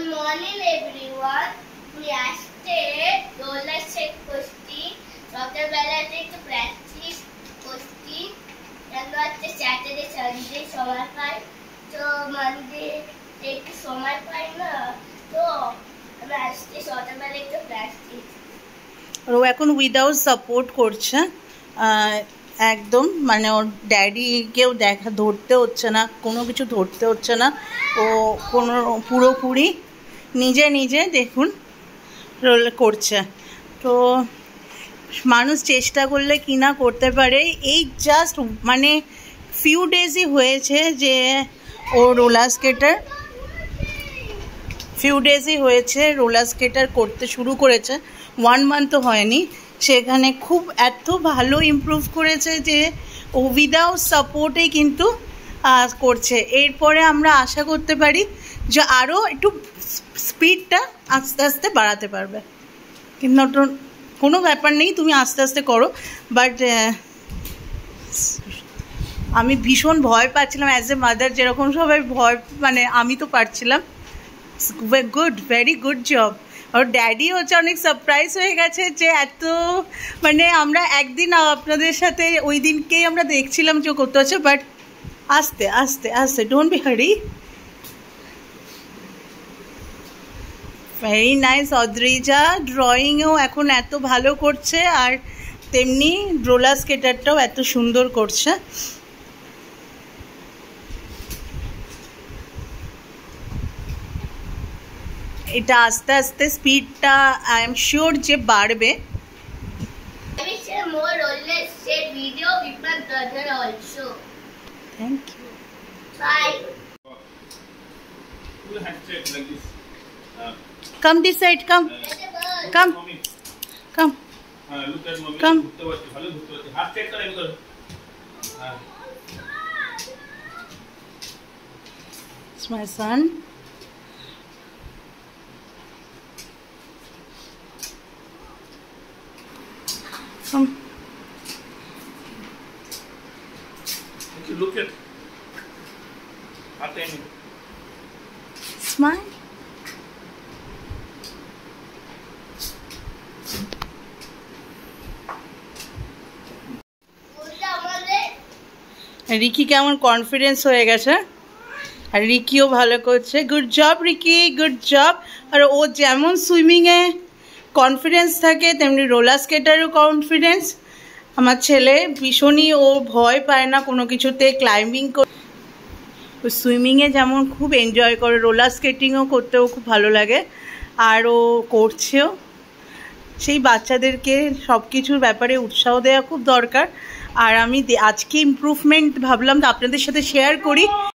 Good morning everyone. We আজকে roller set করছি। সকালবেলাতে একটু প্র্যাকটিস করছি। কেন আজকে স্যাটারডে সানডে সময় পাই, তো মানডে একটু সময় পাই না, তো আমি আজকে সকালবেলা একটু প্র্যাকটিস। ও এখন উইদাউট সাপোর্ট করছে, একদম মানে ওর ড্যাডিকেও ধরতে হচ্ছে না, কোনো কিছু ধরতে হচ্ছে না, ও কোনো পুরোপুরি নিজে নিজে দেখুন রোল করছে। তো মানুষ চেষ্টা করলে কি না করতে পারে। এই জাস্ট মানে ফিউ ডেজই হয়েছে যে ও রোলার স্কেটার করতে শুরু করেছে, 1 মান্থও হয়নি। সেখানে খুব এত ভালো ইমপ্রুভ করেছে যে ও উইদাউট সাপোর্টে কিন্তু করছে। এরপরে আমরা আশা করতে পারি যে আরও একটু স্পিডটা আস্তে আস্তে বাড়াতে পারবে। কিন্তু কোনো ব্যাপার নেই, তুমি আস্তে আস্তে করো। বাট আমি ভীষণ ভয় পাচ্ছিলাম অ্যাজ এ মাদার, যেরকম সবাই ভয়, মানে আমি তো পারছিলাম। Good, very good job. আর ড্যাডি হচ্ছে অনেক সারপ্রাইজ হয়ে গেছে যে এত, মানে আমরা একদিন আপনাদের সাথে ওই দিনকেই আমরা দেখছিলাম যে করতে হচ্ছে, বাট আস্তে আস্তে আস্তে, don't be hurry. Very nice. Adrija ড্রয়িংয়েও এখন এত ভালো করছে, আর তেমনি রোলার স্কেটারটাও এত সুন্দর করছে। এটা আস্তে আস্তে স্পিডটা আই এম শিওর যে বাড়বে। Thank you. Come this side, come. Come. Come. Come. It's my son. Come. Look at. Smile. Ricky কেমন কনফিডেন্স হয়ে গেছে, আর রিকিও ভালো করছে। Good job Ricky, good job. আর ও যেমন সুইমিংয়ে কনফিডেন্স থাকে, তেমনি রোলার স্কেটারেও কনফিডেন্স। আমার ছেলে ভীষণই, ও ভয় পায় না কোনো কিছুতে। ক্লাইম্বিং ও সুইমিংয়ে যেমন খুব এনজয় করে, রোলার স্কেটিংও করতেও খুব ভালো লাগে, আর ও করছেও। সেই বাচ্চাদেরকে সব কিছুর ব্যাপারে উৎসাহ দেওয়া খুব দরকার। আর আমি আজকে ইমপ্রুভমেন্ট ভাবলাম তো আপনাদের সাথে শেয়ার করি।